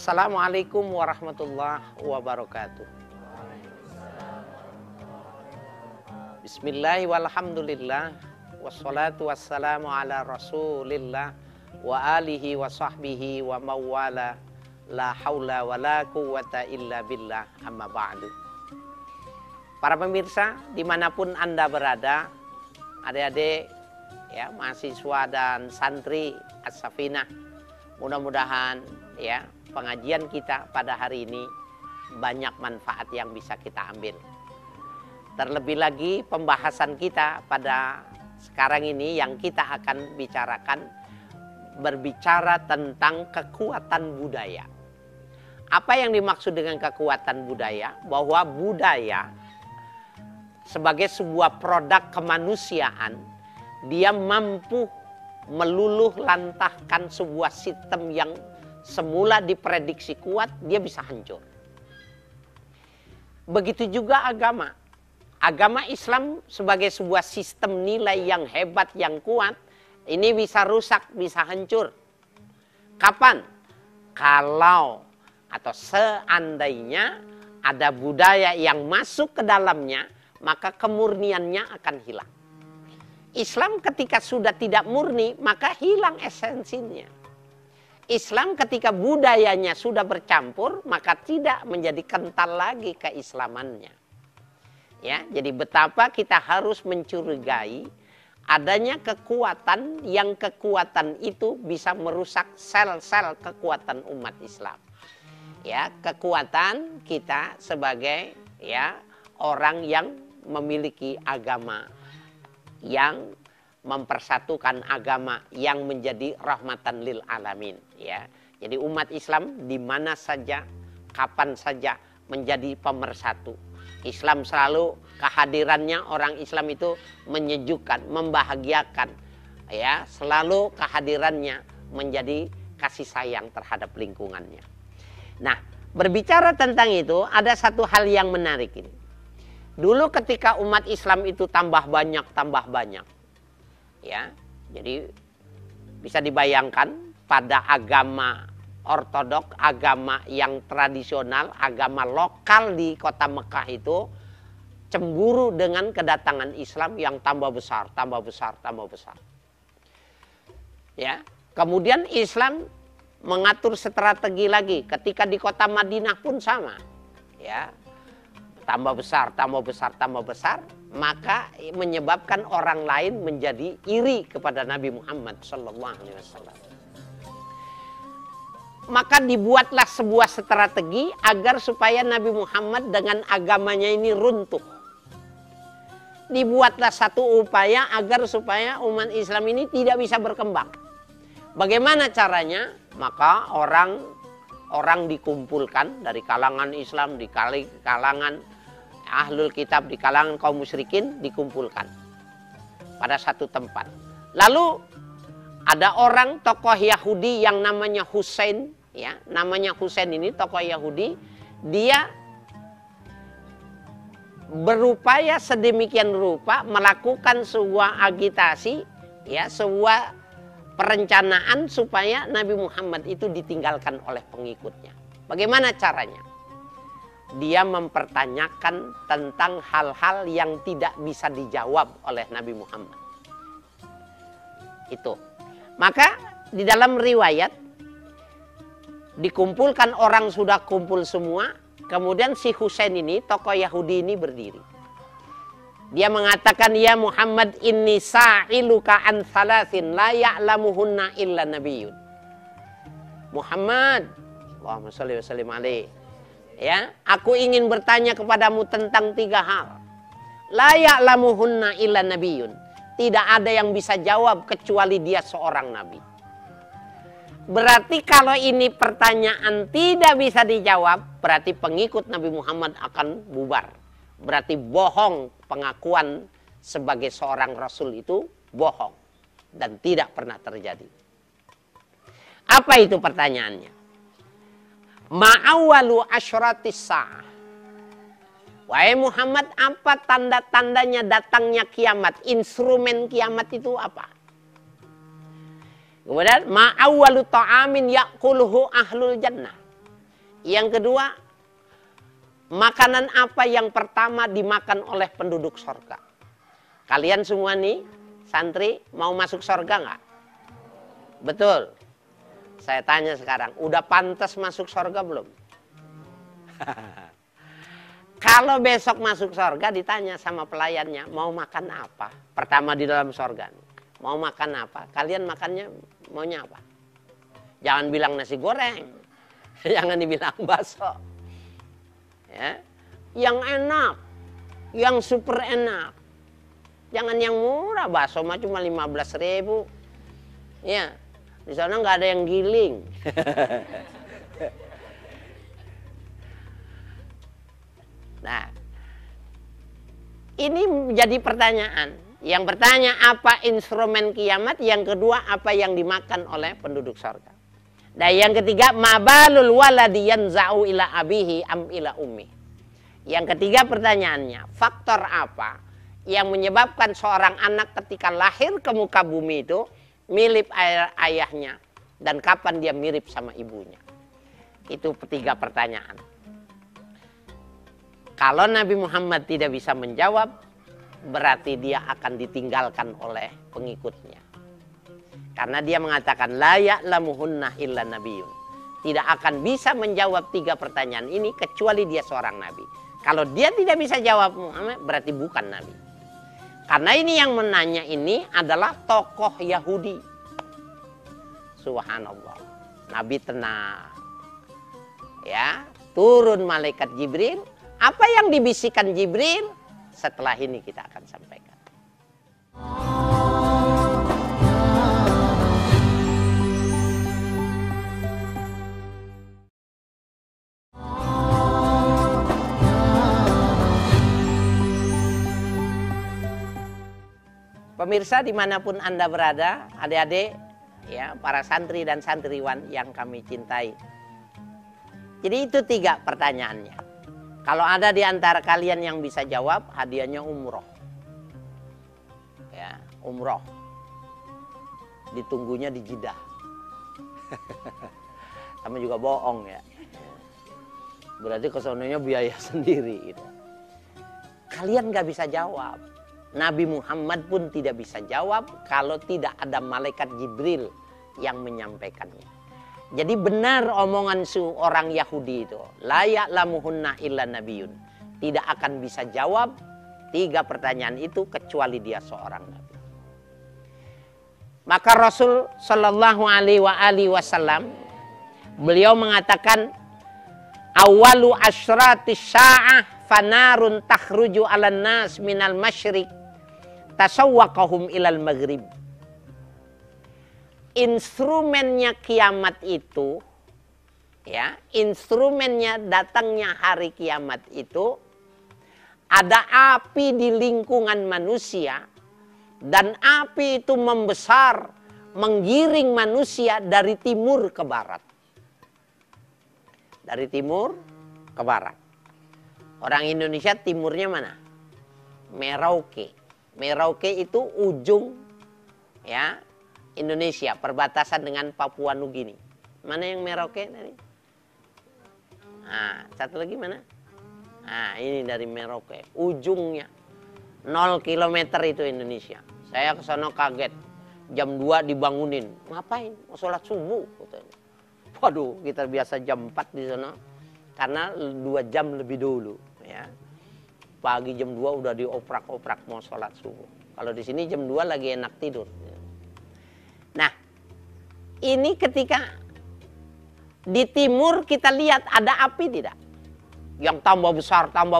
Assalamualaikum warahmatullahi wabarakatuh. Bismillah walhamdulillah wassalatu wassalamu ala rasulillah wa alihi wa sahbihi wa mawala la haula wa la quwata illa billah amma ba'du. Para pemirsa dimanapun Anda berada, adik-adik ya, mahasiswa dan santri As-Safinah, mudah-mudahan ya pengajian kita pada hari ini banyak manfaat yang bisa kita ambil. Terlebih lagi pembahasan kita pada sekarang ini yang kita akan bicarakan, berbicara tentang kekuatan budaya. Apa yang dimaksud dengan kekuatan budaya? Bahwa budaya sebagai sebuah produk kemanusiaan, dia mampu meluluh lantahkan sebuah sistem yang semula diprediksi kuat, dia bisa hancur. Begitu juga agama. Agama Islam sebagai sebuah sistem nilai yang hebat, yang kuat, ini bisa rusak, bisa hancur. Kapan? Kalau atau seandainya ada budaya yang masuk ke dalamnya, maka kemurniannya akan hilang. Islam ketika sudah tidak murni, maka hilang esensinya. Islam ketika budayanya sudah bercampur, maka tidak menjadi kental lagi keislamannya. Ya, jadi betapa kita harus mencurigai adanya kekuatan yang kekuatan itu bisa merusak sel-sel kekuatan umat Islam. Ya, kekuatan kita sebagai ya orang yang memiliki agama, yang mempersatukan agama, yang menjadi rahmatan lil alamin. Ya, jadi umat Islam di mana saja, kapan saja menjadi pemersatu. Islam selalu kehadirannya orang Islam itu menyejukkan, membahagiakan. Ya, selalu kehadirannya menjadi kasih sayang terhadap lingkungannya. Nah, berbicara tentang itu ada satu hal yang menarik ini. Dulu ketika umat Islam itu tambah banyak. Ya, jadi bisa dibayangkan pada agama ortodok, agama yang tradisional, agama lokal di kota Mekah itu cemburu dengan kedatangan Islam yang tambah besar. Ya, kemudian Islam mengatur strategi lagi ketika di kota Madinah pun sama. Ya, tambah besar, maka menyebabkan orang lain menjadi iri kepada Nabi Muhammad SAW. Maka dibuatlah sebuah strategi agar supaya Nabi Muhammad dengan agamanya ini runtuh. Dibuatlah satu upaya agar supaya umat Islam ini tidak bisa berkembang. Bagaimana caranya? Maka orang dikumpulkan dari kalangan Islam, di kalangan ahlul kitab, di kalangan kaum musyrikin dikumpulkan pada satu tempat. Lalu ada orang tokoh Yahudi yang namanya Husain, ya, namanya Husain ini tokoh Yahudi, dia berupaya sedemikian rupa melakukan sebuah agitasi, ya, sebuah perencanaan supaya Nabi Muhammad itu ditinggalkan oleh pengikutnya. Bagaimana caranya? Dia mempertanyakan tentang hal-hal yang tidak bisa dijawab oleh Nabi Muhammad. Itu. Maka di dalam riwayat dikumpulkan orang, sudah kumpul semua, kemudian si Husain ini, tokoh Yahudi ini berdiri. Dia mengatakan, ya Muhammad, inni sa'iluka an thalathin la ya'lamuhunna illa nabiyyun. Muhammad, Allahumma sholli wa sallim alaihi. Ya, aku ingin bertanya kepadamu tentang 3 hal. La ya'lamuhunna illa nabiyyun. Tidak ada yang bisa jawab kecuali dia seorang nabi. Berarti kalau ini pertanyaan tidak bisa dijawab, berarti pengikut Nabi Muhammad akan bubar. Berarti bohong, pengakuan sebagai seorang rasul itu bohong dan tidak pernah terjadi. Apa itu pertanyaannya? Ma'awalu asyratis sa'ah. Wahai Muhammad, apa tanda-tandanya datangnya kiamat? Instrumen kiamat itu apa? Kemudian ma'awwalu ta'amin ya'kuluhu ahlul jannah. Yang kedua, makanan apa yang pertama dimakan oleh penduduk sorga? Kalian semua nih, santri, mau masuk sorga nggak? Betul. Saya tanya sekarang, udah pantas masuk sorga belum? Kalau besok masuk sorga ditanya sama pelayannya, mau makan apa? Pertama di dalam sorga. Mau makan apa? Kalian makannya maunya apa? Jangan bilang nasi goreng. Jangan dibilang bakso. Ya. Yang enak. Yang super enak. Jangan yang murah. Bakso mah cuma 15.000. Ya. Di sana nggak ada yang giling. Nah, ini menjadi pertanyaan. Yang bertanya apa instrumen kiamat, yang kedua apa yang dimakan oleh penduduk surga. Dan yang ketiga, mabalul waladi yanza'u ila abihi am ila ummi. Yang ketiga pertanyaannya, faktor apa yang menyebabkan seorang anak ketika lahir ke muka bumi itu mirip ayahnya, dan kapan dia mirip sama ibunya? Itu tiga pertanyaan. Kalau Nabi Muhammad tidak bisa menjawab, berarti dia akan ditinggalkan oleh pengikutnya. Karena dia mengatakan, la ya'lamuhunna illa nabiyun. Tidak akan bisa menjawab tiga pertanyaan ini kecuali dia seorang nabi. Kalau dia tidak bisa jawab Muhammad, berarti bukan nabi. Karena ini yang menanya ini adalah tokoh Yahudi. Subhanallah. Nabi tenang. Ya, turun malaikat Jibril. Apa yang dibisikkan Jibril? Setelah ini kita akan sampaikan. Pemirsa dimanapun Anda berada, adik-adik, ya, para santri dan santriwan yang kami cintai. Jadi itu tiga pertanyaannya. Kalau ada di antara kalian yang bisa jawab, hadiahnya umroh. Ya, umroh. Ditunggunya di Jeddah. Sama juga bohong ya. Berarti kesononya biaya sendiri. Gitu. Kalian gak bisa jawab. Nabi Muhammad pun tidak bisa jawab kalau tidak ada malaikat Jibril yang menyampaikannya. Jadi benar omongan seorang Yahudi itu. La ya'lamuhunna illa nabiyun. Tidak akan bisa jawab tiga pertanyaan itu kecuali dia seorang nabi. Maka Rasul Shallallahu Alaihi Wasallam beliau mengatakan, awalu asratis sa'ah fanarun takhruju 'alan nas minal masyriq tasawwaqahum ilal maghrib. Instrumennya kiamat itu, ya, instrumennya datangnya hari kiamat itu, ada api di lingkungan manusia, dan api itu membesar, menggiring manusia dari timur ke barat. Dari timur ke barat. Orang Indonesia timurnya mana? Merauke. Merauke itu ujung, ya, Indonesia, perbatasan dengan Papua Nugini. Mana yang Merauke tadi? Nah, satu lagi mana? Nah, ini dari Merauke, ujungnya. 0 kilometer itu Indonesia. Saya ke sana kaget. Jam 2 dibangunin. Ngapain? Mau sholat subuh. Katanya. Waduh, kita biasa jam 4 di sana. Karena 2 jam lebih dulu. Ya. Pagi jam 2 udah dioprak-oprak mau sholat subuh. Kalau di sini jam 2 lagi enak tidur. Nah, ini ketika di timur kita lihat ada api tidak? Yang tambah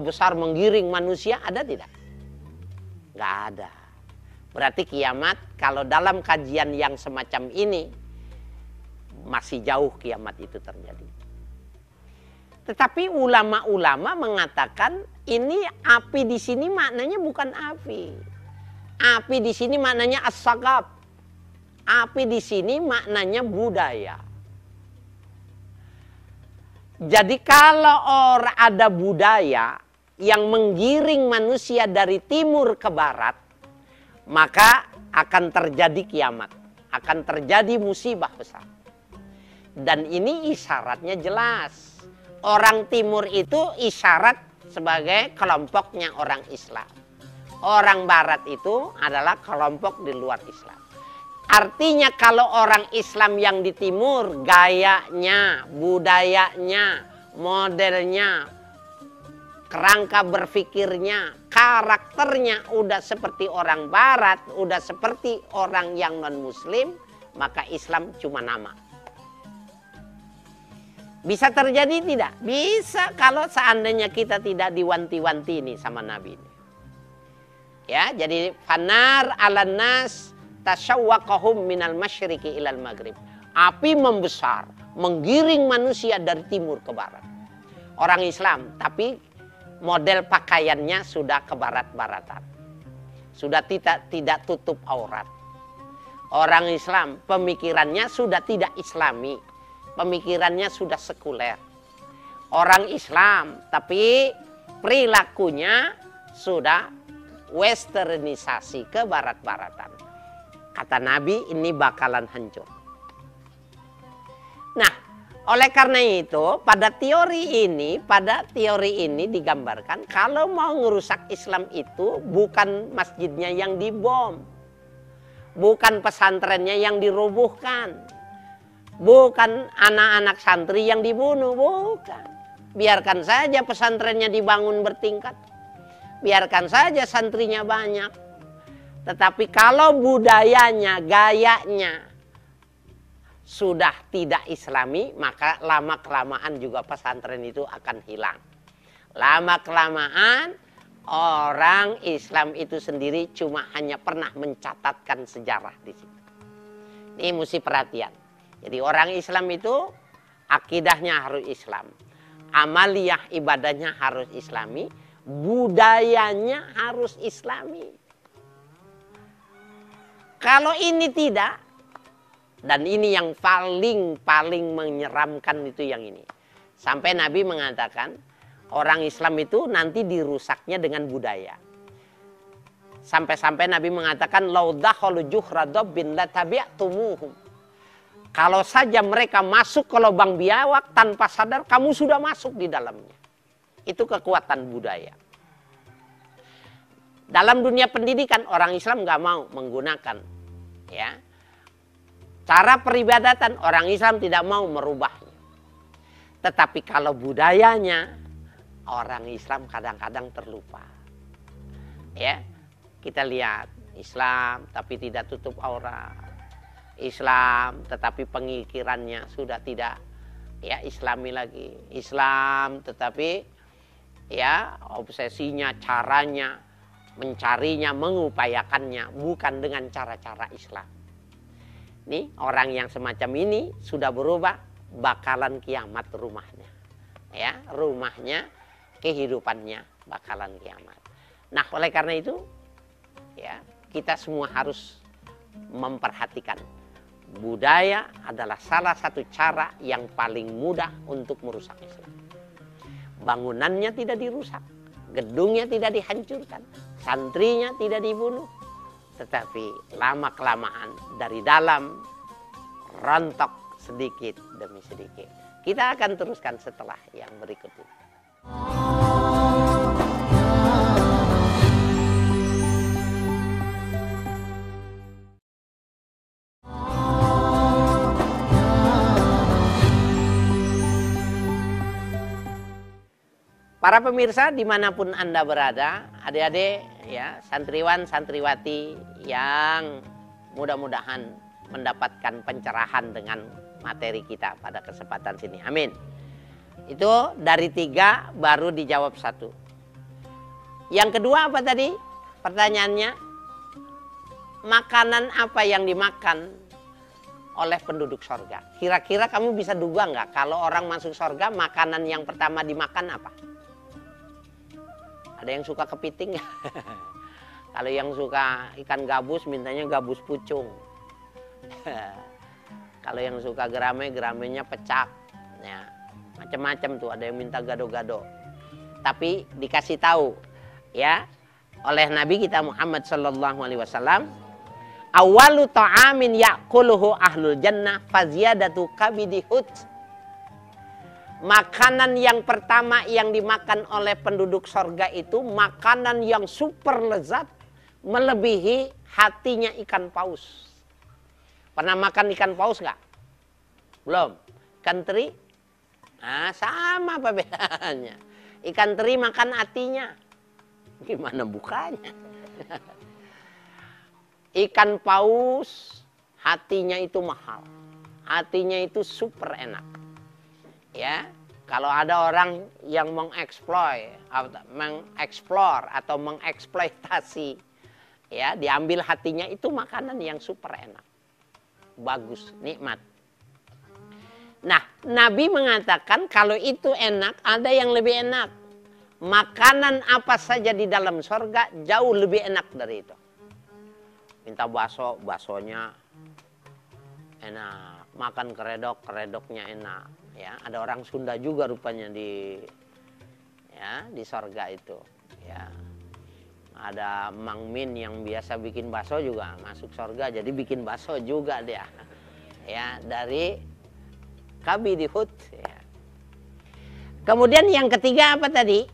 besar menggiring manusia, ada tidak? Nggak ada. Berarti kiamat kalau dalam kajian yang semacam ini masih jauh kiamat itu terjadi. Tetapi ulama-ulama mengatakan ini api di sini maknanya bukan api. Api di sini maknanya as-sagab. Api di sini maknanya budaya. Jadi kalau ada budaya yang menggiring manusia dari timur ke barat, maka akan terjadi kiamat, akan terjadi musibah besar. Dan ini isyaratnya jelas. Orang timur itu isyarat sebagai kelompoknya orang Islam. Orang barat itu adalah kelompok di luar Islam. Artinya kalau orang Islam yang di timur, gayanya, budayanya, modelnya, kerangka berpikirnya, karakternya udah seperti orang barat, udah seperti orang yang non-muslim, maka Islam cuma nama. Bisa terjadi tidak? Bisa kalau seandainya kita tidak diwanti-wanti ini sama Nabi ini. Ya, jadi fanar 'alan nas tasyawwaqahum minal masyriqi ilal maghrib. Api membesar, menggiring manusia dari timur ke barat. Orang Islam, tapi model pakaiannya sudah ke barat-baratan. Sudah tidak tutup aurat. Orang Islam, pemikirannya sudah tidak Islami. Pemikirannya sudah sekuler. Orang Islam, tapi perilakunya sudah westernisasi ke barat-baratan. Kata Nabi, ini bakalan hancur. Nah, oleh karena itu, pada teori ini digambarkan, kalau mau ngerusak Islam itu bukan masjidnya yang dibom, bukan pesantrennya yang dirobohkan, bukan anak-anak santri yang dibunuh, bukan. Biarkan saja pesantrennya dibangun bertingkat. Biarkan saja santrinya banyak. Tetapi kalau budayanya, gayanya sudah tidak Islami, maka lama-kelamaan juga pesantren itu akan hilang. Lama-kelamaan orang Islam itu sendiri cuma hanya pernah mencatatkan sejarah di situ. Ini mesti perhatian. Jadi orang Islam itu akidahnya harus Islam. Amaliyah ibadahnya harus Islami. Budayanya harus Islami. Kalau ini tidak, dan ini yang paling menyeramkan itu yang ini. Sampai Nabi mengatakan orang Islam itu nanti dirusaknya dengan budaya. Sampai-sampai Nabi mengatakan lau dakhalu juhra dabbin latabi'tumuhum. Kalau saja mereka masuk ke lubang biawak tanpa sadar, kamu sudah masuk di dalamnya. Itu kekuatan budaya. Dalam dunia pendidikan, orang Islam nggak mau menggunakan ya cara peribadatan, orang Islam tidak mau merubahnya. Tetapi kalau budayanya, orang Islam kadang-kadang terlupa. Ya, kita lihat Islam tapi tidak tutup aurat. Islam tetapi pemikirannya sudah tidak ya Islami lagi. Islam tetapi ya obsesinya, caranya, mencarinya, mengupayakannya bukan dengan cara-cara Islam. Nih orang yang semacam ini sudah berubah, bakalan kiamat rumahnya. Ya, rumahnya, kehidupannya bakalan kiamat. Nah, oleh karena itu ya kita semua harus memperhatikan budaya adalah salah satu cara yang paling mudah untuk merusak Islam. Bangunannya tidak dirusak, gedungnya tidak dihancurkan, santrinya tidak dibunuh, tetapi lama-kelamaan dari dalam rontok sedikit demi sedikit. Kita akan teruskan setelah yang berikut ini. Para pemirsa dimanapun Anda berada, adik-adik, ya, santriwan, santriwati yang mudah-mudahan mendapatkan pencerahan dengan materi kita pada kesempatan sini. Amin. Itu dari 3 baru dijawab 1. Yang kedua apa tadi? Pertanyaannya, makanan apa yang dimakan oleh penduduk sorga? Kira-kira kamu bisa duga nggak kalau orang masuk sorga makanan yang pertama dimakan apa? Ada yang suka kepiting? Kalau yang suka ikan gabus, mintanya gabus pucung. Kalau yang suka gerame, geramenya pecak. Ya, macam-macam tuh. Ada yang minta gado-gado. Tapi dikasih tahu, ya, oleh Nabi kita Muhammad Sallallahu Alaihi Wasallam, awalu ta'amin ya'kuluhu ahlul jannah faziyadatu kabidi hut. Makanan yang pertama yang dimakan oleh penduduk sorga itu makanan yang super lezat, melebihi hatinya ikan paus. Pernah makan ikan paus nggak? Belum. Ikan teri? Nah, sama apa bedanya? Ikan teri makan hatinya. Gimana bukanya? Ikan paus hatinya itu mahal. Hatinya itu super enak. Ya, kalau ada orang yang mengeksplor atau mengeksploitasi, ya, diambil hatinya, itu makanan yang super enak, bagus, nikmat. Nah, Nabi mengatakan kalau itu enak, ada yang lebih enak. Makanan apa saja di dalam sorga jauh lebih enak dari itu. Minta bakso, baksonya enak. Makan keredok, keredoknya enak. Ya, ada orang Sunda juga rupanya di sorga itu. Ya, ada Mang Min yang biasa bikin bakso juga masuk sorga, jadi bikin bakso juga dia. Ya, dari Kabi di Hud. Ya. Kemudian yang ketiga apa tadi?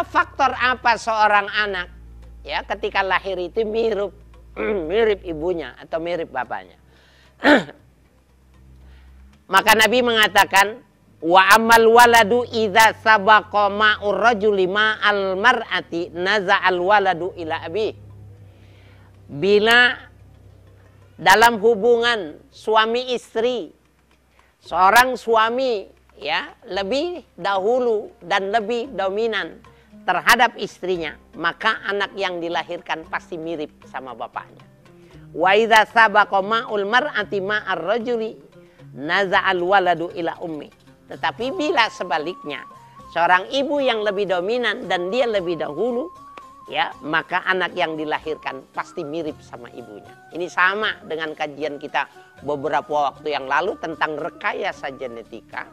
Faktor apa seorang anak ya ketika lahir itu mirip ibunya atau mirip bapaknya? Maka Nabi mengatakan, wa amal waladu idza sabaqa ma'ur rajuli ma'al mar'ati naza'al waladu ila abi. Bila dalam hubungan suami istri, seorang suami ya lebih dahulu dan lebih dominan terhadap istrinya, maka anak yang dilahirkan pasti mirip sama bapaknya. Wa idza sabaqa ma'ul mar'ati ma'ar rajuli naza'al waladu ila ummi. Tetapi bila sebaliknya, seorang ibu yang lebih dominan dan dia lebih dahulu, ya, maka anak yang dilahirkan pasti mirip sama ibunya. Ini sama dengan kajian kita beberapa waktu yang lalu tentang rekayasa genetika,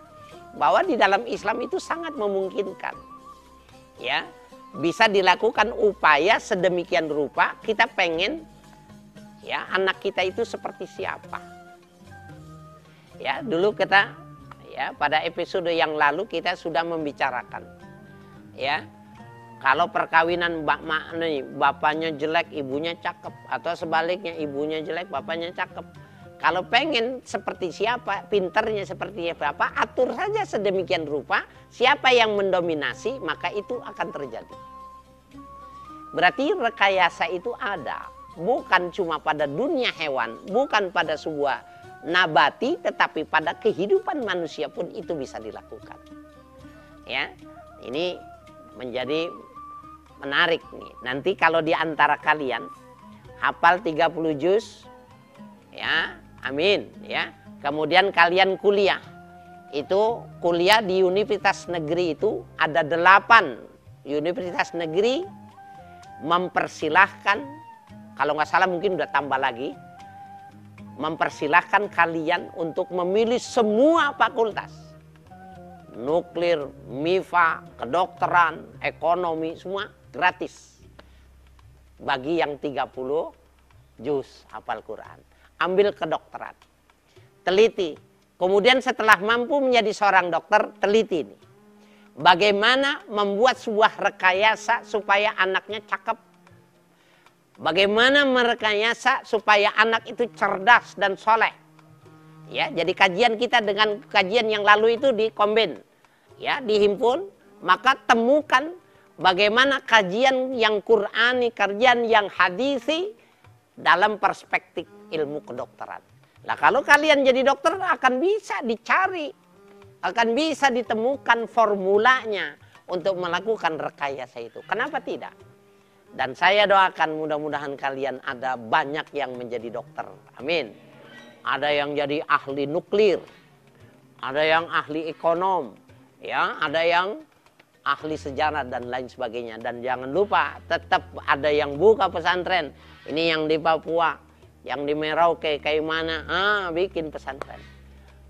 bahwa di dalam Islam itu sangat memungkinkan. Ya, bisa dilakukan upaya sedemikian rupa kita pengen ya anak kita itu seperti siapa. Ya, dulu kita ya pada episode yang lalu kita sudah membicarakan ya, kalau perkawinan bapaknya jelek ibunya cakep, atau sebaliknya ibunya jelek bapaknya cakep, kalau pengen seperti siapa, pinternya seperti siapa, atur saja sedemikian rupa siapa yang mendominasi, maka itu akan terjadi. Berarti rekayasa itu ada, bukan cuma pada dunia hewan, bukan pada sebuah nabati, tetapi pada kehidupan manusia pun itu bisa dilakukan. Ya, ini menjadi menarik nih. Nanti kalau di antara kalian hafal 30 juz, ya, amin, ya. Kemudian kalian kuliah. Itu kuliah di universitas negeri itu ada 8 universitas negeri mempersilahkan, kalau nggak salah mungkin udah tambah lagi, mempersilahkan kalian untuk memilih semua fakultas. Nuklir, MIPA, kedokteran, ekonomi, semua gratis. Bagi yang 30 juz hafal Quran. Ambil kedokteran. Teliti. Kemudian setelah mampu menjadi seorang dokter, teliti ini. Bagaimana membuat sebuah rekayasa supaya anaknya cakep. Bagaimana merekayasa supaya anak itu cerdas dan soleh. Ya, jadi kajian kita dengan kajian yang lalu itu dikombin, ya, dihimpun, maka temukan bagaimana kajian yang Qur'ani, kajian yang hadisi dalam perspektif ilmu kedokteran. Nah, kalau kalian jadi dokter akan bisa dicari, akan bisa ditemukan formulanya untuk melakukan rekayasa itu. Kenapa tidak? Dan saya doakan mudah-mudahan kalian ada banyak yang menjadi dokter. Amin. Ada yang jadi ahli nuklir. Ada yang ahli ekonom. Ya, ada yang ahli sejarah dan lain sebagainya. Dan jangan lupa tetap ada yang buka pesantren. Ini yang di Papua, yang di Merauke, kayak mana, bikin pesantren.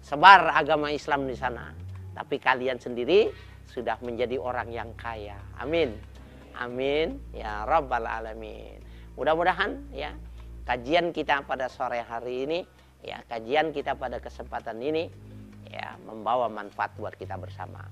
Sebar agama Islam di sana. Tapi kalian sendiri sudah menjadi orang yang kaya. Amin. Amin ya Rabbal Alamin. Mudah-mudahan ya kajian kita pada sore hari ini, ya kajian kita pada kesempatan ini ya, membawa manfaat buat kita bersama.